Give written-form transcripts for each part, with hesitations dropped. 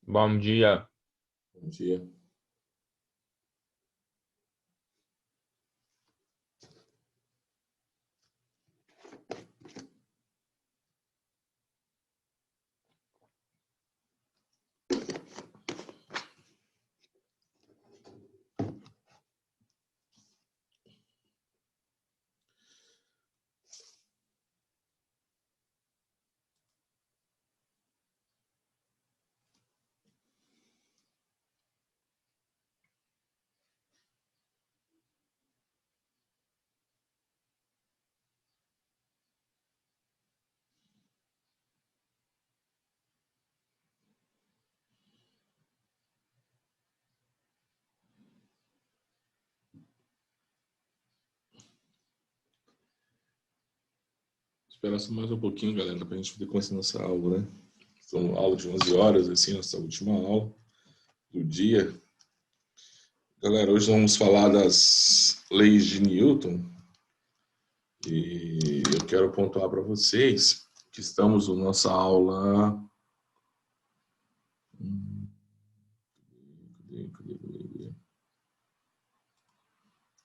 Bom dia. Bom dia. Espera só mais um pouquinho, galera, para a gente poder começar nossa aula, né? São aula de 11 horas, assim, nossa última aula do dia. Galera, hoje vamos falar das leis de Newton. E eu quero pontuar para vocês que estamos na nossa aula...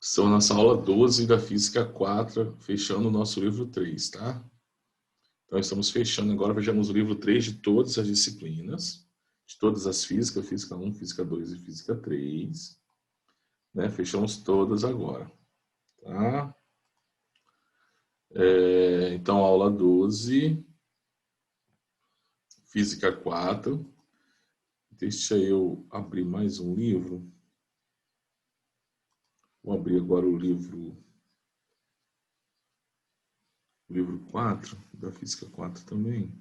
Estamos na nossa aula 12 da Física 4, fechando o nosso livro 3, tá? Então, estamos fechando agora, vejamos o livro 3 de todas as disciplinas, de todas as físicas, Física 1, Física 2 e Física 3. Né? Fechamos todas agora. Tá? Então, aula 12, Física 4. Deixa eu abrir mais um livro. Vou abrir agora o livro 4, da Física 4 também.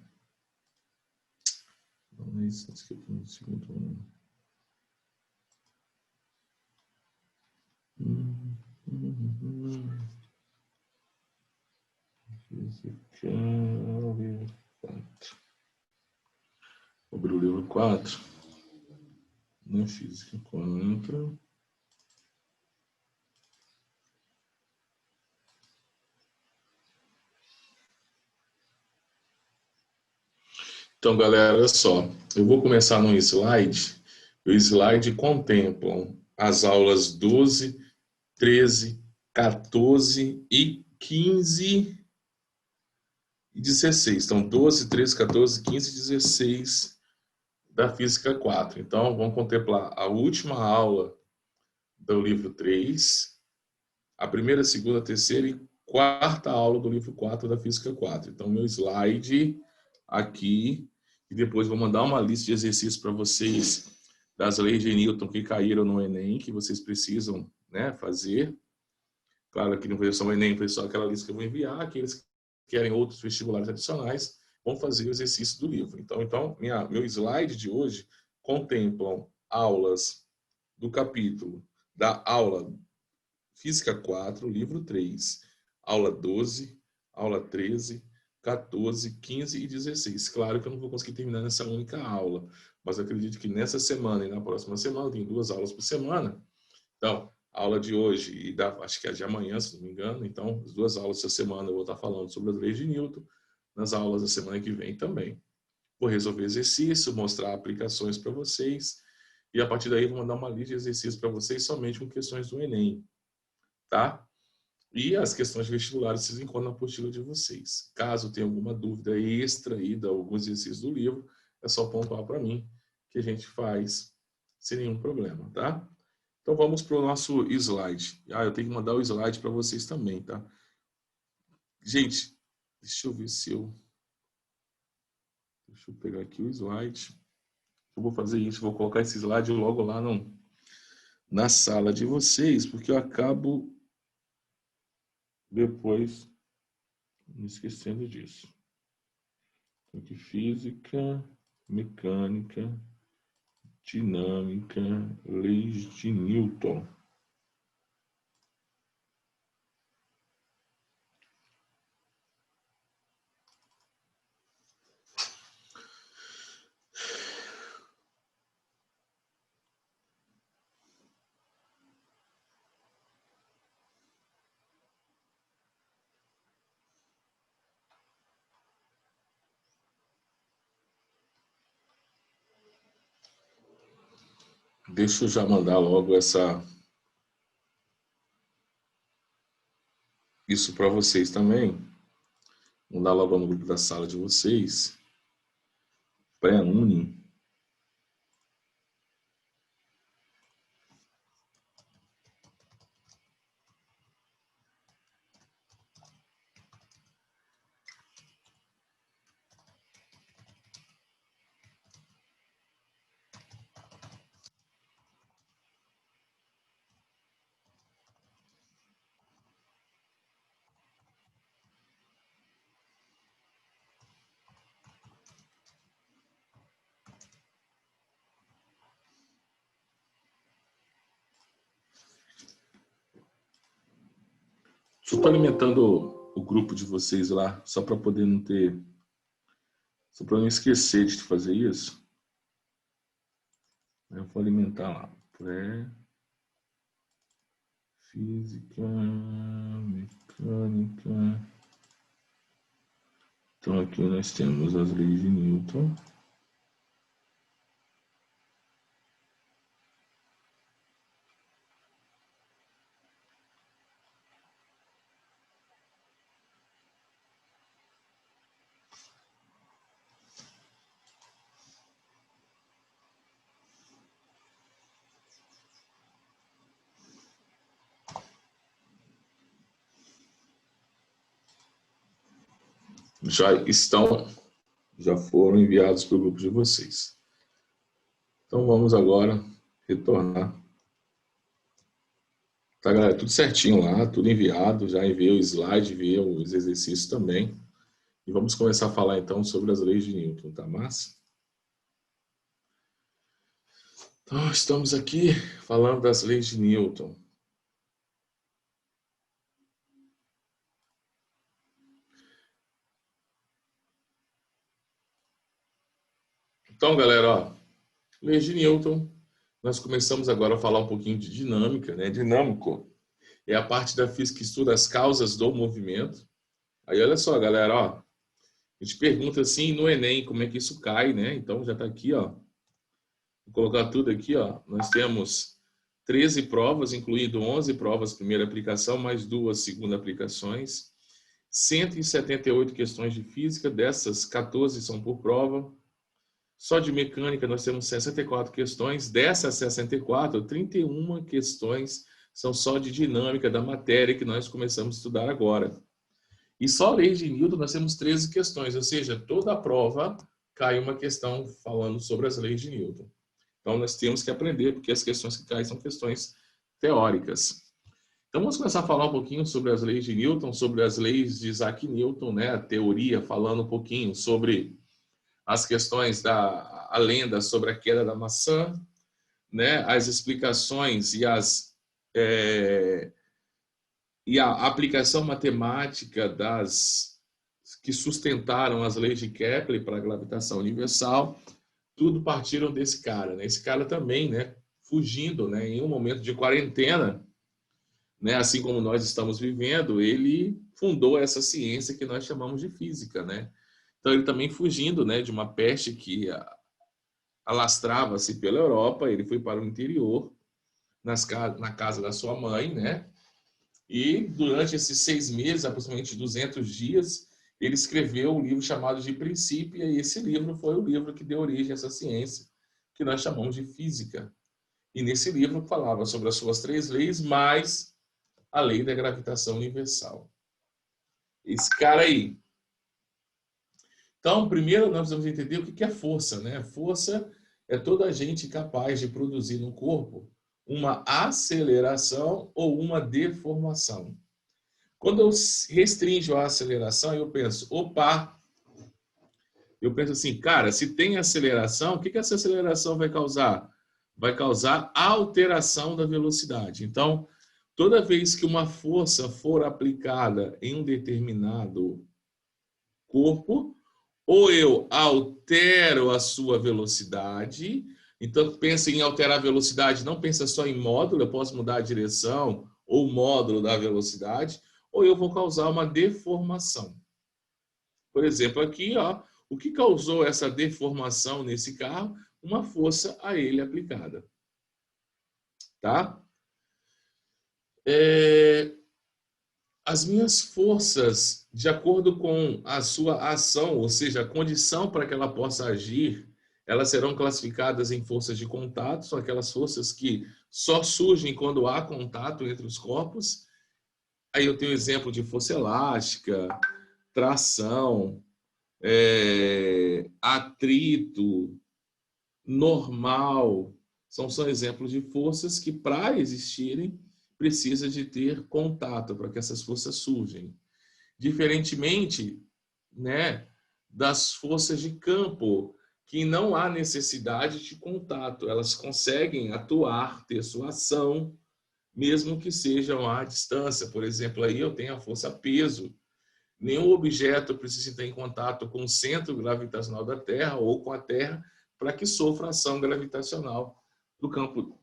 Não é isso, acho que eu no segundo ano. Física, livro 4. Vou abrir o livro 4. Na Física 4. Então, galera, olha só. Eu vou começar num slide. O slide contempla as aulas 12, 13, 14 e 15 e 16. Então, 12, 13, 14, 15 e 16 da Física 4. Então, vamos contemplar a última aula do livro 3, a primeira, segunda, terceira e quarta aula do livro 4 da Física 4. Então, meu slide aqui, e depois vou mandar uma lista de exercícios para vocês das leis de Newton que caíram no Enem, que vocês precisam, né, fazer. Claro que não foi só o Enem, foi só aquela lista que eu vou enviar. Aqueles que querem outros vestibulares adicionais vão fazer o exercício do livro. Então meu slide de hoje contemplam aulas do capítulo da aula Física 4, livro 3, aula 12, aula 13, 14, 15 e 16. Claro que eu não vou conseguir terminar nessa única aula, mas acredito que nessa semana e na próxima semana, tem 2 aulas por semana. Então, a aula de hoje e acho que é de amanhã, se não me engano. Então, as 2 aulas dessa semana eu vou estar falando sobre as leis de Newton, nas aulas da semana que vem também. Vou resolver exercício, mostrar aplicações para vocês, e a partir daí vou mandar uma lista de exercícios para vocês somente com questões do Enem. Tá? E as questões vestibulares vocês encontram na apostila de vocês. Caso tenha alguma dúvida extra aí de alguns exercícios do livro, é só pontuar para mim, que a gente faz sem nenhum problema, tá? Então vamos para o nosso slide. Eu tenho que mandar o slide para vocês também, tá? Gente, deixa eu ver se eu... Deixa eu pegar aqui o slide. Eu vou fazer isso, vou colocar esse slide logo lá na sala de vocês, porque eu acabo depois me esquecendo disso. Aqui, física, mecânica, dinâmica, leis de Newton. Deixa eu já mandar logo isso para vocês também. Mandar logo no grupo da sala de vocês. Pré-uni. Eu estou alimentando o grupo de vocês lá, só para poder não ter... Só para não esquecer de fazer isso. Eu vou alimentar lá. Física, mecânica. Então aqui nós temos as leis de Newton. Já foram enviados para o grupo de vocês. Então vamos agora retornar. Tá, galera? Tudo certinho lá, tudo enviado. Já enviei o slide, enviei os exercícios também. E vamos começar a falar então sobre as leis de Newton, tá massa? Então estamos aqui falando das leis de Newton. Então, galera, ó, leis de Newton, nós começamos agora a falar um pouquinho de dinâmica, né? Dinâmico é a parte da física que estuda as causas do movimento. Aí, olha só, galera, ó, a gente pergunta assim no Enem como é que isso cai, né? Então, já está aqui, ó. Vou colocar tudo aqui, ó. Nós temos 13 provas, incluindo 11 provas primeira aplicação, mais 2 segunda aplicações. 178 questões de física, dessas 14 são por prova. Só de mecânica nós temos 64 questões, dessas 64, 31 questões são só de dinâmica da matéria que nós começamos a estudar agora. E só a lei de Newton nós temos 13 questões, ou seja, toda a prova cai uma questão falando sobre as leis de Newton. Então nós temos que aprender, porque as questões que caem são questões teóricas. Então vamos começar a falar um pouquinho sobre as leis de Newton, sobre as leis de Isaac Newton, né? A teoria, falando um pouquinho sobre as questões a lenda sobre a queda da maçã, né? As explicações e a aplicação matemática que sustentaram as leis de Kepler para a gravitação universal, tudo partiram desse cara, né? Esse cara também, né? Fugindo, né? Em um momento de quarentena, né? Assim como nós estamos vivendo, ele fundou essa ciência que nós chamamos de física, né? Então ele também fugindo, né? De uma peste que alastrava-se pela Europa, ele foi para o interior, na casa da sua mãe, né? E durante esses 6 meses, aproximadamente 200 dias, ele escreveu um livro chamado de Princípio, e esse livro foi o livro que deu origem a essa ciência, que nós chamamos de física. E nesse livro falava sobre as suas 3 leis, mais a lei da gravitação universal. Esse cara aí. Então, primeiro nós vamos entender o que é força, né? Força é toda a gente capaz de produzir no corpo uma aceleração ou uma deformação. Quando eu restringo a aceleração, eu penso, opa, eu penso assim, cara, se tem aceleração, o que essa aceleração vai causar? Vai causar alteração da velocidade. Então, toda vez que uma força for aplicada em um determinado corpo, ou eu altero a sua velocidade, então pensa em alterar a velocidade, não pensa só em módulo, eu posso mudar a direção ou o módulo da velocidade, ou eu vou causar uma deformação. Por exemplo, aqui, ó, o que causou essa deformação nesse carro? Uma força a ele aplicada. Tá? As minhas forças, de acordo com a sua ação, ou seja, a condição para que ela possa agir, elas serão classificadas em forças de contato, são aquelas forças que só surgem quando há contato entre os corpos. Aí eu tenho exemplo de força elástica, tração, atrito, normal. São só exemplos de forças que, para existirem, precisa de ter contato para que essas forças surjam. Diferentemente, né, das forças de campo, que não há necessidade de contato. Elas conseguem atuar, ter sua ação, mesmo que sejam à distância. Por exemplo, aí eu tenho a força peso. Nenhum objeto precisa estar em contato com o centro gravitacional da Terra ou com a Terra para que sofra ação gravitacional do campo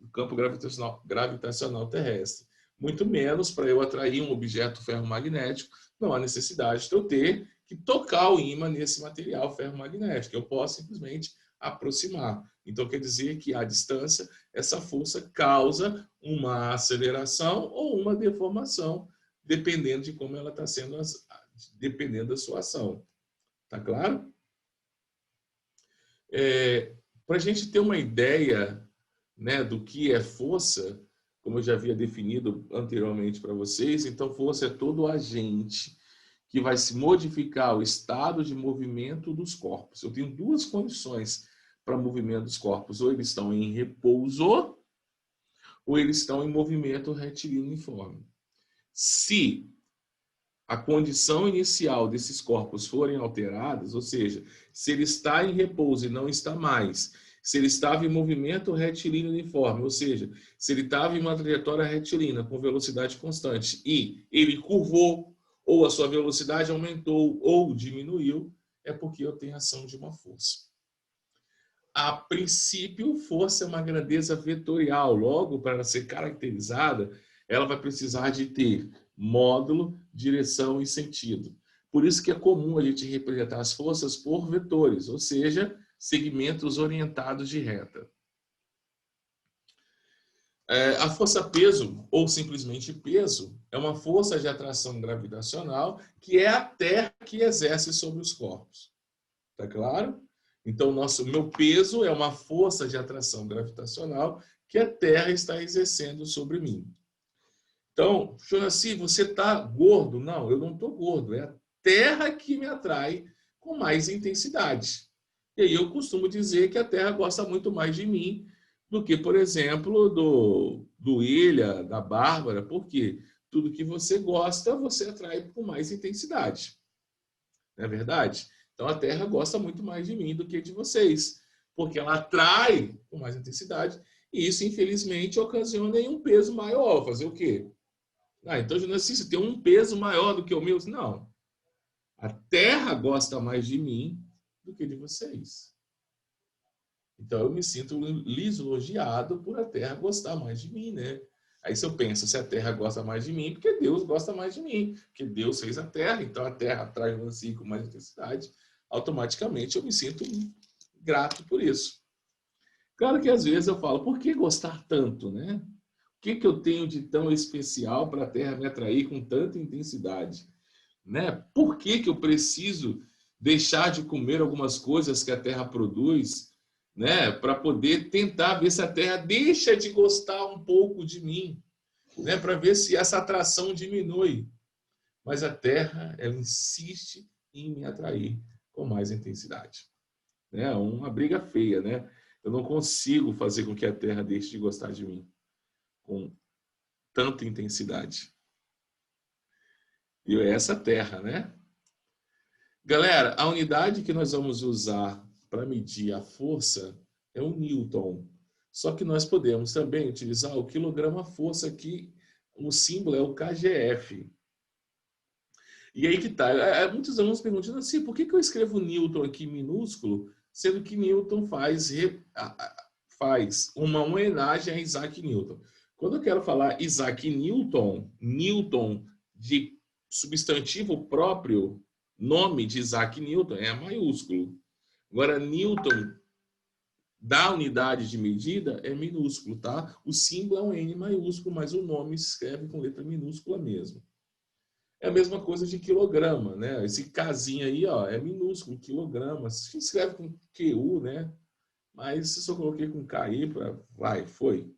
gravitacional terrestre. Muito menos para eu atrair um objeto ferromagnético, não há necessidade de eu ter que tocar o ímã nesse material ferromagnético. Eu posso simplesmente aproximar. Então, quer dizer que, à distância, essa força causa uma aceleração ou uma deformação, dependendo de como ela está sendo, dependendo da sua ação. Tá claro? Para a gente ter uma ideia, né, do que é força, como eu já havia definido anteriormente para vocês, então força é todo agente que vai se modificar o estado de movimento dos corpos. Eu tenho duas condições para o movimento dos corpos: ou eles estão em repouso, ou eles estão em movimento retilíneo uniforme. Se a condição inicial desses corpos forem alteradas, ou seja, se ele está em repouso e não está mais, se ele estava em movimento retilíneo uniforme, ou seja, se ele estava em uma trajetória retilínea com velocidade constante e ele curvou, ou a sua velocidade aumentou ou diminuiu, é porque eu tenho ação de uma força. A princípio, força é uma grandeza vetorial, logo, para ser caracterizada, ela vai precisar de ter módulo, direção e sentido. Por isso que é comum a gente representar as forças por vetores, ou seja, segmentos orientados de reta. A força peso, ou simplesmente peso, é uma força de atração gravitacional que é a Terra que exerce sobre os corpos. Tá claro? Então, meu peso é uma força de atração gravitacional que a Terra está exercendo sobre mim. Então, Jonaci, você está gordo? Não, eu não estou gordo. É a Terra que me atrai com mais intensidade. E aí eu costumo dizer que a Terra gosta muito mais de mim do que, por exemplo, do Ilha, da Bárbara, porque tudo que você gosta, você atrai com mais intensidade. Não é verdade? Então a Terra gosta muito mais de mim do que de vocês, porque ela atrai com mais intensidade e isso, infelizmente, ocasiona em um peso maior. Fazer o quê? Então, Jonaci, você tem um peso maior do que o meu? Não. A Terra gosta mais de mim do que de vocês. Então eu me sinto lisonjeado por a Terra gostar mais de mim, né? Aí se eu penso, se a Terra gosta mais de mim, porque Deus gosta mais de mim, porque Deus fez a Terra, então a Terra atrai assim com mais intensidade, automaticamente eu me sinto grato por isso. Claro que às vezes eu falo, por que gostar tanto, né? O que eu tenho de tão especial para a Terra me atrair com tanta intensidade? Né? Por que eu preciso deixar de comer algumas coisas que a Terra produz, né, para poder tentar ver se a Terra deixa de gostar um pouco de mim, né, para ver se essa atração diminui. Mas a Terra, ela insiste em me atrair com mais intensidade. É uma briga feia, né? Eu não consigo fazer com que a Terra deixe de gostar de mim. com tanta intensidade. E é essa terra, né? Galera, a unidade que nós vamos usar para medir a força é o Newton. Só que nós podemos também utilizar o quilograma-força, que o símbolo é o KGF. E aí que tá. Muitos alunos perguntam assim, por que eu escrevo Newton aqui minúsculo, sendo que Newton faz uma homenagem a Isaac Newton. Quando eu quero falar Isaac Newton, Newton de substantivo próprio, nome de Isaac Newton é maiúsculo. Agora, Newton da unidade de medida é minúsculo, tá? O símbolo é um N maiúsculo, mas o nome se escreve com letra minúscula mesmo. É a mesma coisa de quilograma, né? Esse Kzinho aí, ó, é minúsculo, quilograma. Se escreve com QU, né? Mas se eu coloquei com KI, foi.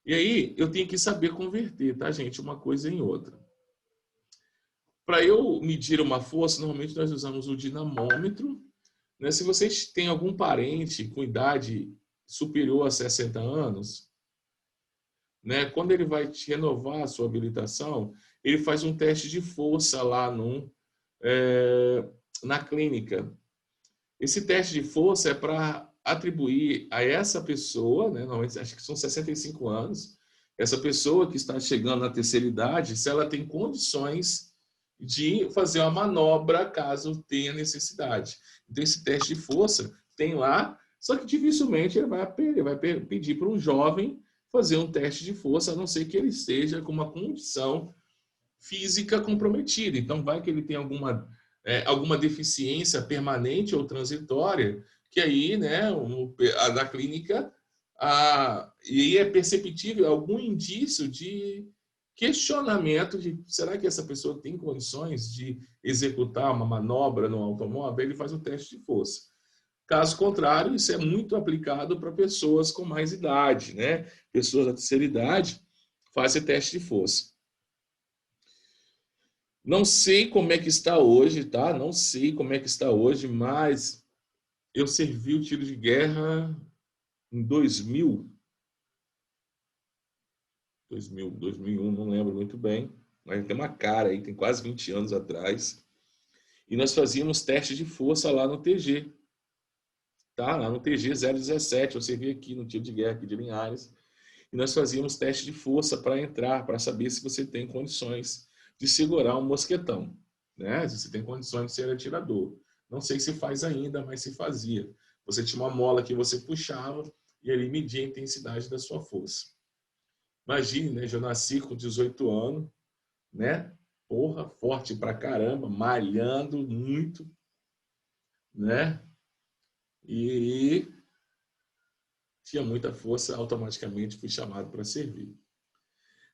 E aí, eu tenho que saber converter, tá, gente? Uma coisa em outra. Para eu medir uma força, normalmente nós usamos o dinamômetro, né? Se vocês têm algum parente com idade superior a 60 anos, né? Quando ele vai te renovar a sua habilitação, ele faz um teste de força lá na clínica. Esse teste de força é para atribuir a essa pessoa, né? Normalmente acho que são 65 anos, essa pessoa que está chegando na terceira idade, se ela tem condições de fazer uma manobra caso tenha necessidade. Então, esse teste de força tem lá, só que dificilmente ele vai pedir para um jovem fazer um teste de força, a não ser que ele esteja com uma condição física comprometida. Então, vai que ele tem alguma deficiência permanente ou transitória, que aí, né, na clínica, e é perceptível algum indício de questionamento de será que essa pessoa tem condições de executar uma manobra no automóvel, ele faz o teste de força. Caso contrário, isso é muito aplicado para pessoas com mais idade, né? Pessoas da terceira idade fazem teste de força. Não sei como é que está hoje, tá? Não sei como é que está hoje, mas eu servi o tiro de guerra em 2000, 2001, não lembro muito bem, mas tem uma cara aí, tem quase 20 anos atrás. E nós fazíamos teste de força lá no TG. Tá? Lá no TG 017, eu servi aqui no tiro de guerra aqui de Linhares. E nós fazíamos teste de força para entrar, para saber se você tem condições de segurar um mosquetão, né? Se você tem condições de ser atirador. Não sei se faz ainda, mas se fazia. Você tinha uma mola que você puxava e ele media a intensidade da sua força. Imagine, né? Já nasci com 18 anos, né? Porra, forte pra caramba, malhando muito, né? E tinha muita força, automaticamente fui chamado para servir.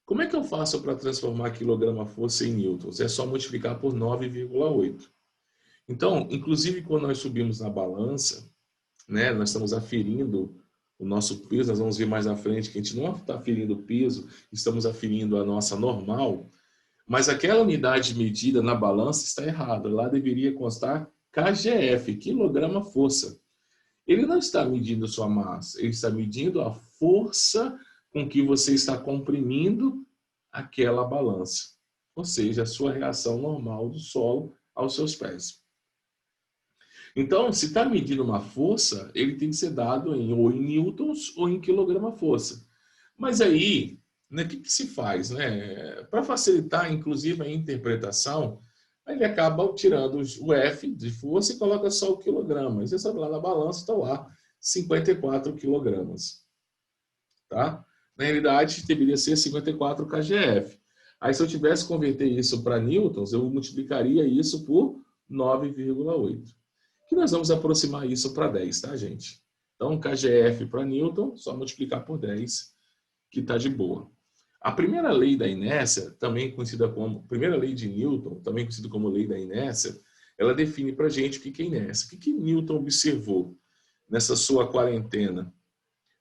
Como é que eu faço para transformar quilograma-força em newtons? É só multiplicar por 9,8. Então, inclusive quando nós subimos na balança, né, nós estamos aferindo o nosso peso, nós vamos ver mais na frente que a gente não está aferindo o peso, estamos aferindo a nossa normal, mas aquela unidade medida na balança está errada. Lá deveria constar KGF, quilograma-força. Ele não está medindo sua massa, ele está medindo a força com que você está comprimindo aquela balança. Ou seja, a sua reação normal do solo aos seus pés. Então, se está medindo uma força, ele tem que ser dado ou em newtons ou em quilograma-força. Mas aí, né, o que se faz? Né? Para facilitar, inclusive, a interpretação, ele acaba tirando o F de força e coloca só o quilograma. Você sabe, lá na balança está lá 54 quilogramas. Tá? Na realidade, deveria ser 54 kgf. Aí, se eu tivesse que converter isso para newtons, eu multiplicaria isso por 9,8. Que nós vamos aproximar isso para 10, tá, gente? Então, kgf para newton, só multiplicar por 10, que está de boa. A primeira lei da inércia, também conhecida como primeira lei de Newton, também conhecida como lei da inércia, ela define para a gente o que é inércia. O que Newton observou nessa sua quarentena?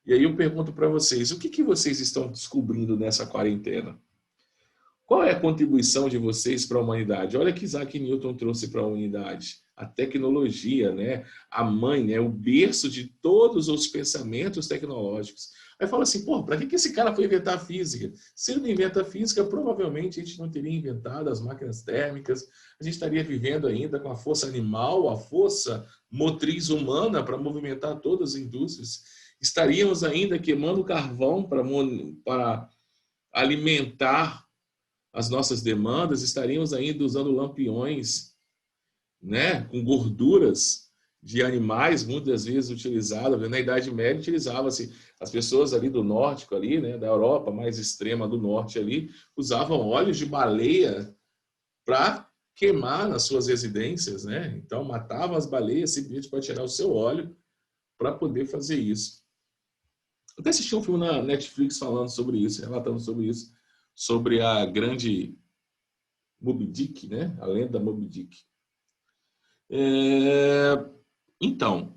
E aí eu pergunto para vocês, o que vocês estão descobrindo nessa quarentena? Qual é a contribuição de vocês para a humanidade? Olha que Isaac Newton trouxe para a humanidade. A tecnologia, né? A mãe, né? O berço de todos os pensamentos tecnológicos. Aí fala assim, pô, para que esse cara foi inventar a física? Se ele não inventa a física, provavelmente a gente não teria inventado as máquinas térmicas, a gente estaria vivendo ainda com a força animal, a força motriz humana para movimentar todas as indústrias. Estaríamos ainda queimando carvão para alimentar as nossas demandas, estaríamos ainda usando lampiões, né, com gorduras de animais, muitas vezes utilizadas. Na Idade Média utilizava-se, as pessoas ali do nórdico, ali, né, da Europa mais extrema do norte ali, usavam óleos de baleia para queimar nas suas residências, né? Então matavam as baleias simplesmente para tirar o seu óleo para poder fazer isso. Até assisti um filme na Netflix falando sobre isso, relatando sobre isso, sobre a grande Moby Dick, né? A lenda Moby Dick. Então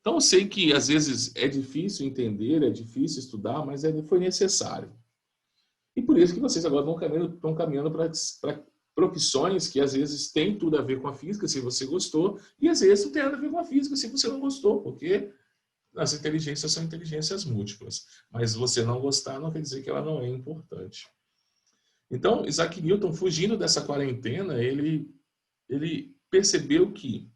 eu sei que às vezes é difícil entender, é difícil estudar, mas foi necessário. E por isso que vocês agora estão caminhando para profissões que às vezes têm tudo a ver com a física, se você gostou, e às vezes não tem nada a ver com a física, se você não gostou, porque as inteligências são inteligências múltiplas. Mas você não gostar não quer dizer que ela não é importante. Então, Isaac Newton, fugindo dessa quarentena, ele percebeu que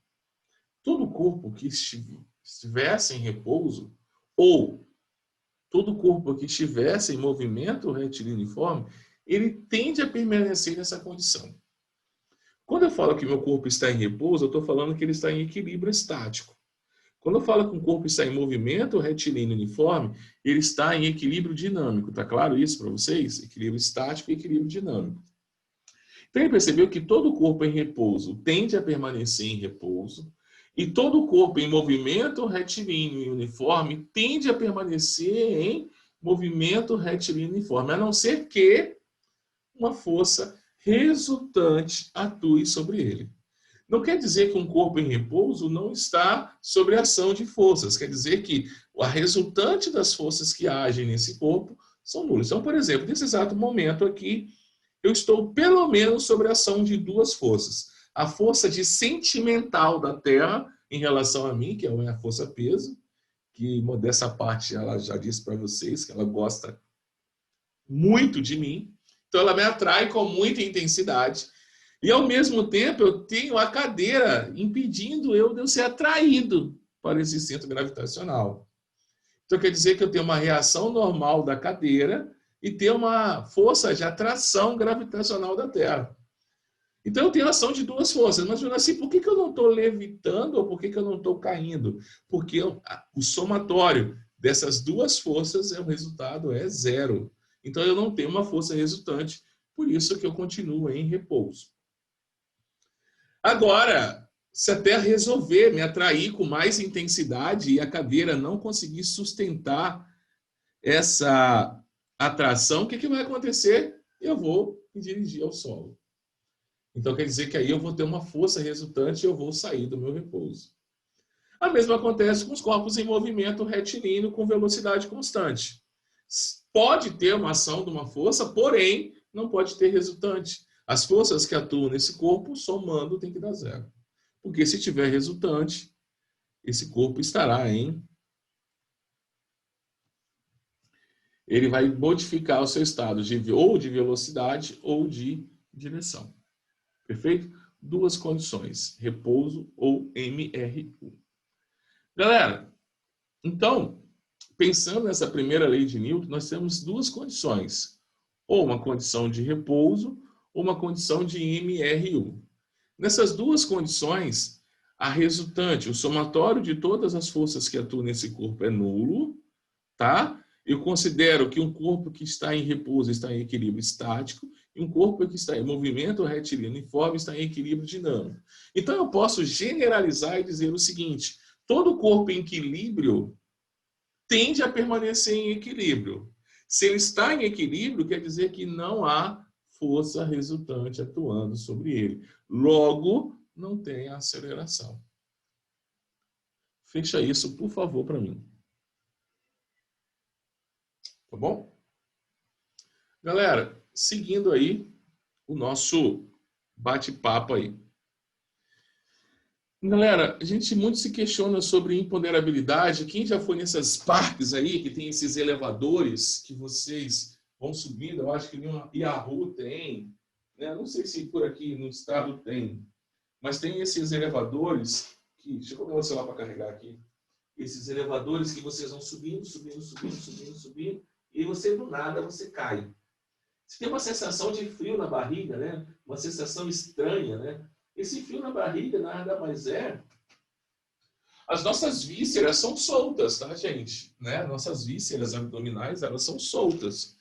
todo corpo que estivesse em repouso, ou todo corpo que estivesse em movimento retiliniforme, ele tende a permanecer nessa condição. Quando eu falo que meu corpo está em repouso, eu estou falando que ele está em equilíbrio estático. Quando eu falo que o corpo está em movimento retilíneo uniforme, ele está em equilíbrio dinâmico. Está claro isso para vocês? Equilíbrio estático e equilíbrio dinâmico. Então ele percebeu que todo corpo em repouso tende a permanecer em repouso e todo corpo em movimento retilíneo e uniforme tende a permanecer em movimento retilíneo e uniforme, a não ser que uma força resultante atue sobre ele. Não quer dizer que um corpo em repouso não está sob a ação de forças, quer dizer que a resultante das forças que agem nesse corpo são nulas. Então, por exemplo, nesse exato momento aqui, eu estou pelo menos sob a ação de duas forças. A força de sentimental da Terra em relação a mim, que é a força peso, que modesta parte ela já disse para vocês que ela gosta muito de mim. Então ela me atrai com muita intensidade. E ao mesmo tempo eu tenho a cadeira impedindo eu de eu ser atraído para esse centro gravitacional. Então quer dizer que eu tenho uma reação normal da cadeira e ter uma força de atração gravitacional da Terra. Então eu tenho ação de duas forças. Mas assim, por que eu não estou levitando ou por que eu não estou caindo? Porque o somatório dessas duas forças, o resultado é zero. Então eu não tenho uma força resultante, por isso que eu continuo em repouso. Agora, se a Terra resolver me atrair com mais intensidade e a cadeira não conseguir sustentar essa atração, o que vai acontecer? Eu vou me dirigir ao solo. Então quer dizer que aí eu vou ter uma força resultante e eu vou sair do meu repouso. A mesma acontece com os corpos em movimento retilíneo com velocidade constante. Pode ter uma ação de uma força, porém não pode ter resultante. As forças que atuam nesse corpo, somando, tem que dar zero. Porque se tiver resultante, esse corpo estará em... Ele vai modificar o seu estado ou de velocidade ou de direção. Perfeito? Duas condições, repouso ou MRU. Galera, então, pensando nessa primeira lei de Newton, nós temos duas condições. Ou uma condição de repouso ou uma condição de MRU. Nessas duas condições, a resultante, o somatório de todas as forças que atuam nesse corpo é nulo, tá? Eu considero que um corpo que está em repouso está em equilíbrio estático e um corpo que está em movimento retilíneo uniforme está em equilíbrio dinâmico. Então eu posso generalizar e dizer o seguinte: todo corpo em equilíbrio tende a permanecer em equilíbrio. Se ele está em equilíbrio, quer dizer que não há força resultante atuando sobre ele. Logo, não tem aceleração. Fecha isso, por favor, para mim. Tá bom? Galera, seguindo aí o nosso bate-papo aí. Galera, a gente muito se questiona sobre imponderabilidade. Quem já foi nessas parques aí, que tem esses elevadores que vocês vão subindo, eu acho que no Yahoo tem, né? Não sei se por aqui no estado tem, mas tem esses elevadores que... Deixa eu colocar o celular para carregar aqui. Esses elevadores que vocês vão subindo, e você do nada você cai. Você tem uma sensação de frio na barriga, né? Uma sensação estranha, né? Esse frio na barriga nada mais é... As nossas vísceras são soltas, tá, gente? Né? Nossas vísceras abdominais, elas são soltas.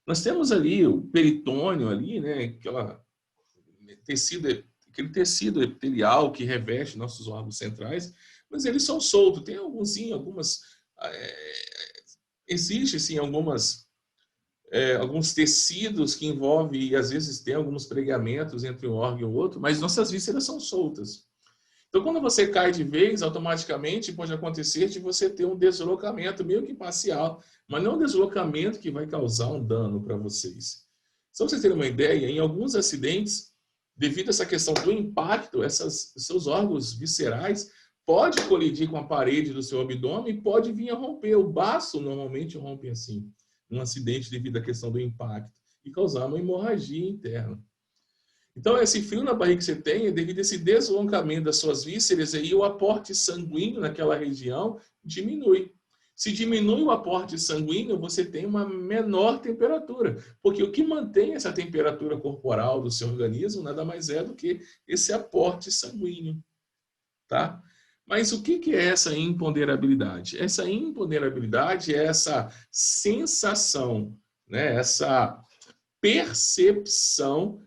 Nós temos ali o peritônio ali, né? Aquele tecido epitelial que reveste nossos órgãos centrais, mas eles são soltos. Tem algumas... Existe, sim, alguns tecidos que envolvem, e às vezes tem alguns pregamentos entre um órgão e o outro, mas nossas vísceras são soltas. Então, quando você cai de vez, automaticamente pode acontecer de você ter um deslocamento, meio que parcial, mas não um deslocamento que vai causar um dano para vocês. Só para vocês terem uma ideia, em alguns acidentes, devido a essa questão do impacto, seus órgãos viscerais pode colidir com a parede do seu abdômen e pode vir a romper. O baço normalmente rompe assim, num acidente devido à questão do impacto, e causar uma hemorragia interna. Então, esse frio na barriga que você tem é devido a esse deslocamento das suas vísceras, e o aporte sanguíneo naquela região diminui. Se diminui o aporte sanguíneo, você tem uma menor temperatura, porque o que mantém essa temperatura corporal do seu organismo nada mais é do que esse aporte sanguíneo, tá? Mas o que é essa imponderabilidade? Essa imponderabilidade é essa sensação, né? Essa percepção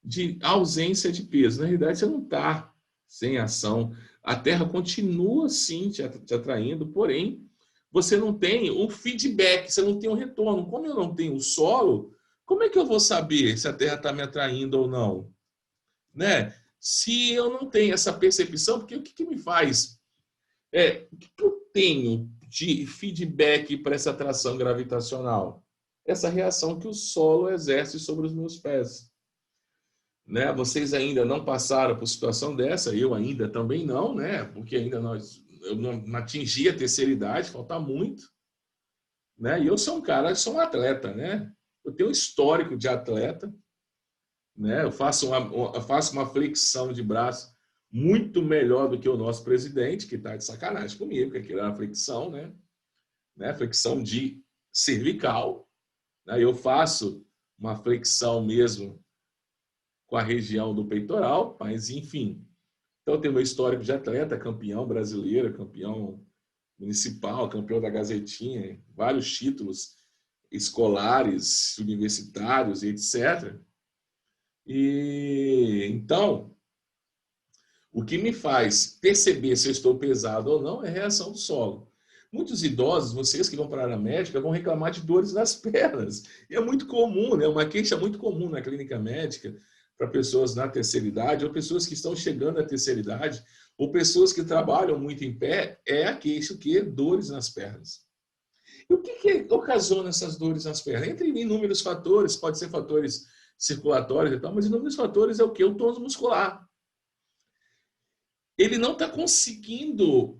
de ausência de peso. Na realidade, você não está sem ação. A Terra continua, sim, te atraindo, porém, você não tem um feedback, você não tem um retorno. Como eu não tenho o solo, como é que eu vou saber se a Terra está me atraindo ou não? Né? Se eu não tenho essa percepção, porque o que me faz? O que eu tenho de feedback para essa atração gravitacional? Essa reação que o solo exerce sobre os meus pés. Né? Vocês ainda não passaram por situação dessa, eu ainda também não, né? Porque ainda eu não atingi a terceira idade, falta muito. Né? E eu sou um atleta, né? Eu tenho um histórico de atleta. Né? Eu faço uma flexão de braço muito melhor do que o nosso presidente, que está de sacanagem comigo, que aquilo é uma flexão, né? Flexão de cervical. Né? Eu faço uma flexão mesmo com a região do peitoral, mas enfim. Então eu tenho meu histórico de atleta, campeão brasileiro, campeão municipal, campeão da Gazetinha, vários títulos escolares, universitários, etc. E então, o que me faz perceber se eu estou pesado ou não é a reação do solo. Muitos idosos, vocês que vão para a área médica, vão reclamar de dores nas pernas. E é muito comum, né? Uma queixa muito comum na clínica médica para pessoas na terceira idade, ou pessoas que estão chegando à terceira idade, ou pessoas que trabalham muito em pé, é a queixa que dores nas pernas. E o que ocasiona essas dores nas pernas? Entre inúmeros fatores, pode ser fatores circulatórios e tal, mas inúmeros fatores é o que? O tônus muscular. Ele não está conseguindo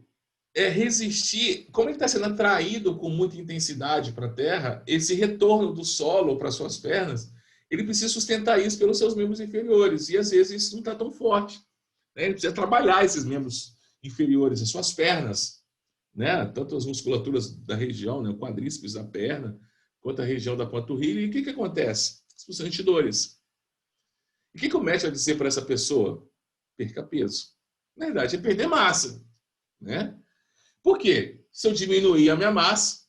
resistir, como ele está sendo atraído com muita intensidade para a terra, esse retorno do solo para suas pernas, ele precisa sustentar isso pelos seus membros inferiores, e às vezes isso não está tão forte. Né? Ele precisa trabalhar esses membros inferiores, as suas pernas, né? Tanto as musculaturas da região, né? O quadríceps da perna, quanto a região da panturrilha. E o que acontece? Expulsão de dores. E o que o médico vai dizer para essa pessoa? Perca peso. Na verdade, é perder massa. Né? Por quê? Se eu diminuir a minha massa,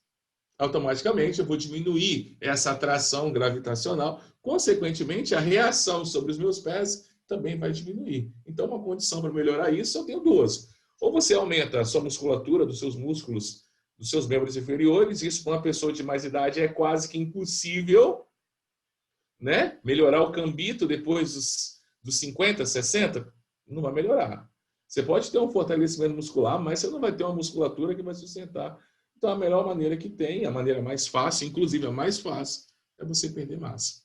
automaticamente eu vou diminuir essa atração gravitacional. Consequentemente, a reação sobre os meus pés também vai diminuir. Então, uma condição para melhorar isso, eu tenho duas. Ou você aumenta a sua musculatura dos seus músculos, dos seus membros inferiores, isso para uma pessoa de mais idade é quase que impossível, né? Melhorar o cambito depois dos 50, 60, não vai melhorar. Você pode ter um fortalecimento muscular, mas você não vai ter uma musculatura que vai sustentar. Então, a melhor maneira que tem, a maneira mais fácil, inclusive a mais fácil, é você perder massa.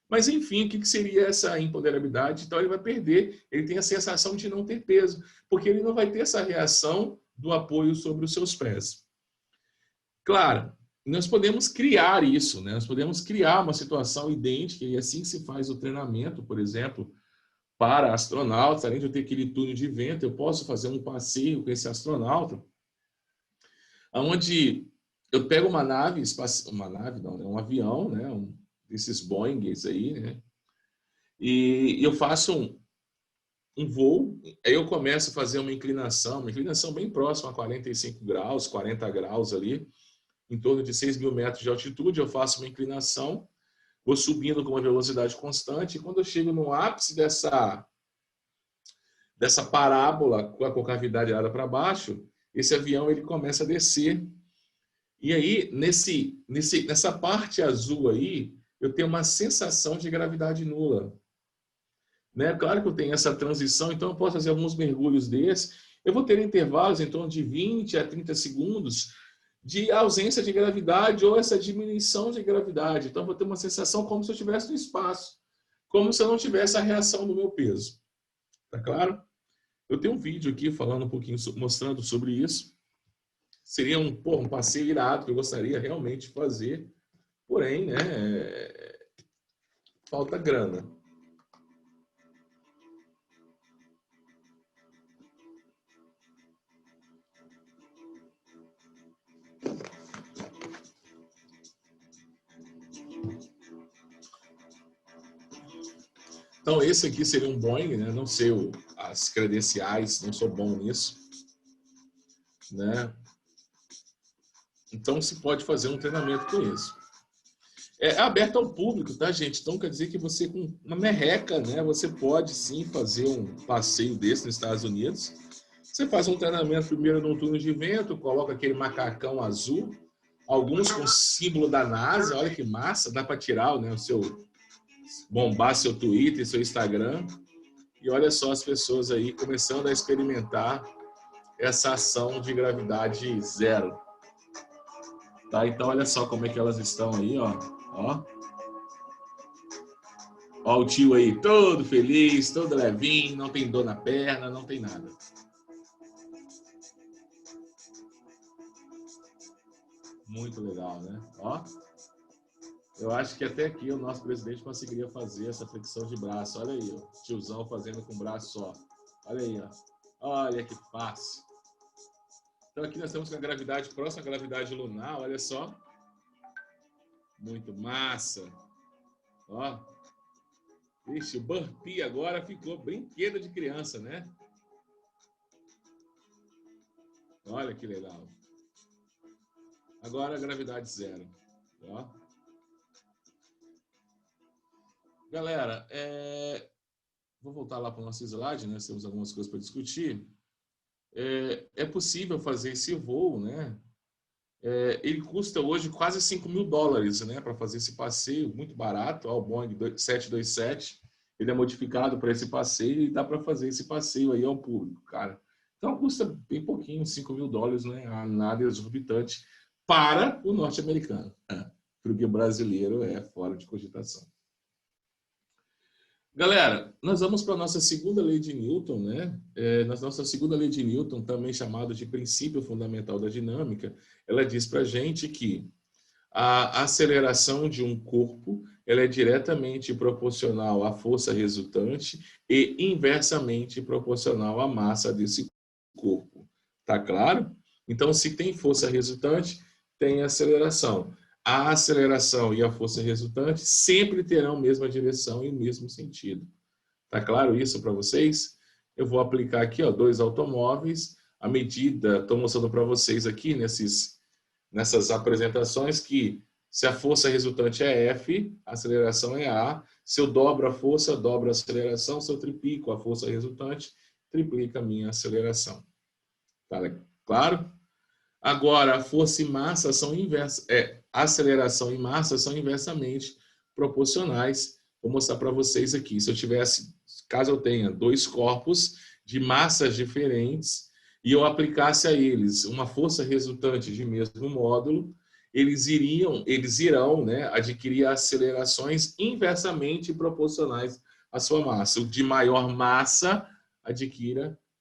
Mas, enfim, o que seria essa imponderabilidade? Então, ele vai perder, ele tem a sensação de não ter peso, porque ele não vai ter essa reação do apoio sobre os seus pés. Claro, nós podemos criar isso, né? Nós podemos criar uma situação idêntica, e assim se faz o treinamento, por exemplo, para astronautas, além de eu ter aquele túnel de vento, eu posso fazer um passeio com esse astronauta, onde eu pego uma nave, um avião, né? Desses Boeings aí, né? E eu faço um voo, aí eu começo a fazer uma inclinação bem próxima a 45 graus, 40 graus ali, em torno de 6.000 metros de altitude, eu faço uma inclinação, vou subindo com uma velocidade constante, e quando eu chego no ápice dessa parábola com a concavidade para baixo, esse avião ele começa a descer. E aí, nessa parte azul aí, eu tenho uma sensação de gravidade nula. Né? Claro que eu tenho essa transição, então eu posso fazer alguns mergulhos desses. Eu vou ter intervalos em torno de 20 a 30 segundos de ausência de gravidade ou essa diminuição de gravidade. Então, eu vou ter uma sensação como se eu estivesse no espaço, como se eu não tivesse a reação do meu peso. Tá claro? Eu tenho um vídeo aqui falando um pouquinho, mostrando sobre isso. Seria um passeio irado que eu gostaria realmente de fazer, porém, né, falta grana. Então, esse aqui seria um Boeing, né? Não sei as credenciais, não sou bom nisso, né? Então, se pode fazer um treinamento com isso. É aberto ao público, tá, gente? Então, quer dizer que você, com uma merreca, né? Você pode, sim, fazer um passeio desse nos Estados Unidos. Você faz um treinamento primeiro num túnel de vento, coloca aquele macacão azul, alguns com símbolo da NASA, olha que massa, dá para tirar, né, bombar seu Twitter, seu Instagram. E olha só as pessoas aí começando a experimentar essa ação de gravidade zero. Tá? Então, olha só como é que elas estão aí, ó. Ó o tio aí, todo feliz, todo levinho, não tem dor na perna, não tem nada. Muito legal, né? Ó. Eu acho que até aqui o nosso presidente conseguiria fazer essa flexão de braço. Olha aí, ó. Tiozão fazendo com o braço só. Olha aí, ó. Olha que fácil. Então aqui nós temos com a gravidade próxima à gravidade lunar, olha só. Muito massa. Ó. Ixi, o burpee agora ficou brinquedo de criança, né? Olha que legal. Agora a gravidade zero. Ó. Galera, vou voltar lá para o nosso slide, né? Nós temos algumas coisas para discutir. É possível fazer esse voo, né? Ele custa hoje quase $5.000, né? Para fazer esse passeio, muito barato. Ó, o Boeing 727, ele é modificado para esse passeio e dá para fazer esse passeio aí ao público, cara. Então custa bem pouquinho, $5.000, né? Nada exorbitante para o norte-americano. Porque o brasileiro é fora de cogitação. Galera, nós vamos para a nossa segunda lei de Newton, né? Na nossa segunda lei de Newton, também chamada de princípio fundamental da dinâmica, ela diz para a gente que a aceleração de um corpo ela é diretamente proporcional à força resultante e inversamente proporcional à massa desse corpo. Tá claro? Então, se tem força resultante, tem aceleração. A aceleração e a força resultante sempre terão a mesma direção e o mesmo sentido. Tá claro isso para vocês? Eu vou aplicar aqui, ó, dois automóveis. A medida, estou mostrando para vocês aqui nessas apresentações que se a força resultante é F, a aceleração é A. Se eu dobro a força, dobro a aceleração. Se eu triplico a força resultante, triplica a minha aceleração. Tá claro? Agora, a força e massa são inversas. Aceleração e massa são inversamente proporcionais. Vou mostrar para vocês aqui. Se eu tivesse, caso eu tenha dois corpos de massas diferentes e eu aplicasse a eles uma força resultante de mesmo módulo, eles irão, né, adquirir acelerações inversamente proporcionais à sua massa. O de maior massa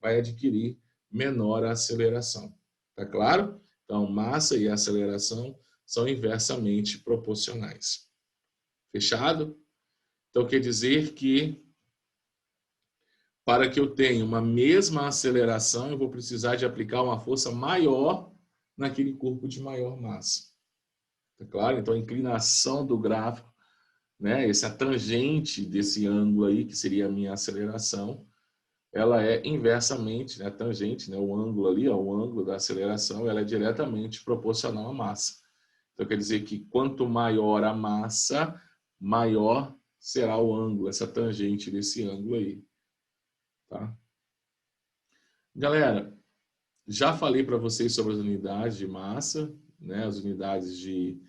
vai adquirir menor aceleração. Tá claro? Então, massa e aceleração são inversamente proporcionais. Fechado? Então, quer dizer que para que eu tenha uma mesma aceleração, eu vou precisar de aplicar uma força maior naquele corpo de maior massa. Tá claro? Então, a inclinação do gráfico, né, essa tangente desse ângulo aí, que seria a minha aceleração, ela é inversamente, né, a tangente, né, o ângulo ali, ó, o ângulo da aceleração, ela é diretamente proporcional à massa. Então, quer dizer que quanto maior a massa, maior será o ângulo, essa tangente desse ângulo aí. Tá? Galera, já falei para vocês sobre as unidades de massa, né, as unidades de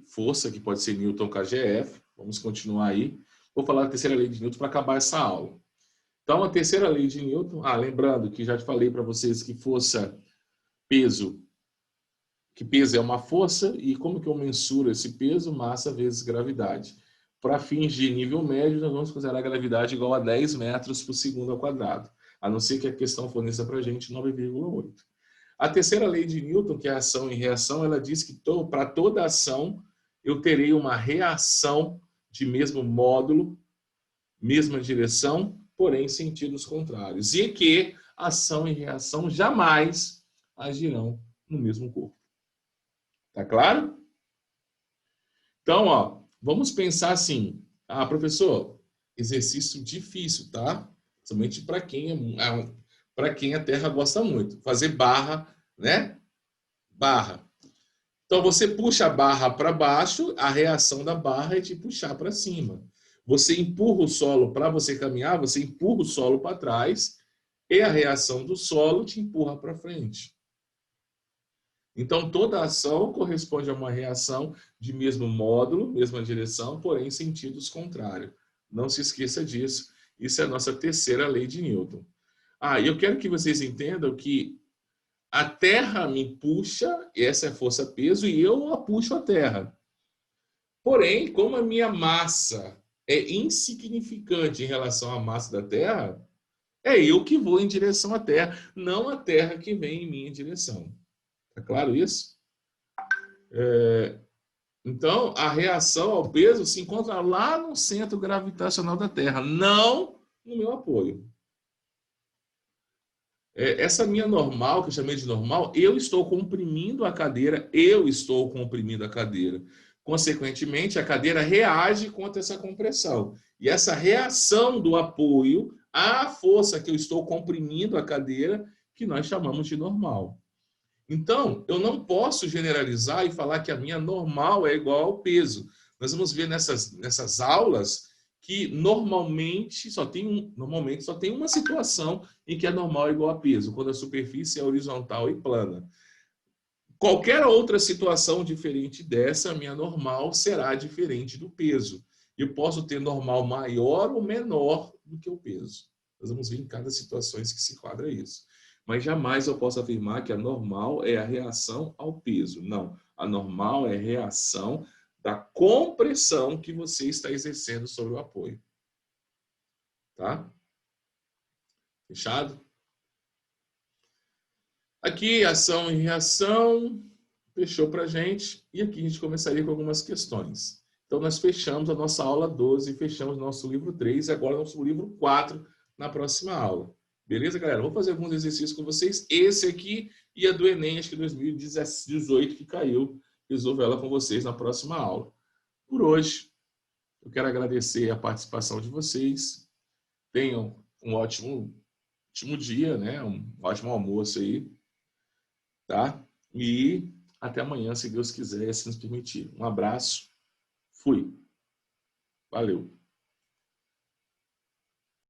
força, que pode ser Newton kgf. Vamos continuar aí. Vou falar da terceira lei de Newton para acabar essa aula. Então, a terceira lei de Newton, lembrando que já te falei para vocês que força, peso, que peso é uma força, e como que eu mensuro esse peso? Massa vezes gravidade. Para fins de nível médio, nós vamos considerar a gravidade igual a 10 metros por segundo ao quadrado, a não ser que a questão forneça para a gente 9,8. A terceira lei de Newton, que é a ação e reação, ela diz que para toda ação eu terei uma reação de mesmo módulo, mesma direção, porém sentidos contrários. E que ação e reação jamais agirão no mesmo corpo. Tá claro? Então, ó, vamos pensar assim. Professor, exercício difícil, tá? Somente para quem a Terra gosta muito. Fazer barra, né? Barra. Então, você puxa a barra para baixo, a reação da barra é te puxar para cima. Você empurra o solo para você caminhar, você empurra o solo para trás e a reação do solo te empurra para frente. Então, toda ação corresponde a uma reação de mesmo módulo, mesma direção, porém sentidos contrários. Não se esqueça disso. Isso é a nossa terceira lei de Newton. E eu quero que vocês entendam que a Terra me puxa, essa é a força-peso, e eu a puxo a Terra. Porém, como a minha massa é insignificante em relação à massa da Terra, é eu que vou em direção à Terra, não a Terra que vem em minha direção. Tá claro isso? Então, a reação ao peso se encontra lá no centro gravitacional da Terra, não no meu apoio. Essa minha normal, que eu chamei de normal, eu estou comprimindo a cadeira. Consequentemente, a cadeira reage contra essa compressão. E essa reação do apoio à força que eu estou comprimindo a cadeira, que nós chamamos de normal. Então, eu não posso generalizar e falar que a minha normal é igual ao peso. Nós vamos ver nessas aulas que normalmente só tem uma situação em que a normal é igual a peso, quando a superfície é horizontal e plana. Qualquer outra situação diferente dessa, a minha normal será diferente do peso. Eu posso ter normal maior ou menor do que o peso. Nós vamos ver em cada situação que se enquadra isso. Mas jamais eu posso afirmar que a normal é a reação ao peso. Não. A normal é a reação da compressão que você está exercendo sobre o apoio. Tá? Fechado? Aqui, ação e reação. Fechou para a gente. E aqui a gente começaria com algumas questões. Então, nós fechamos a nossa aula 12, fechamos nosso livro 3 e agora nosso livro 4 na próxima aula. Beleza, galera? Vou fazer alguns exercícios com vocês. Esse aqui e a do Enem, acho que 2018, que caiu. Resolvo ela com vocês na próxima aula. Por hoje, eu quero agradecer a participação de vocês. Tenham um ótimo dia, né? Um ótimo almoço aí. Tá? E até amanhã, se Deus quiser e assim nos permitir. Um abraço. Fui. Valeu.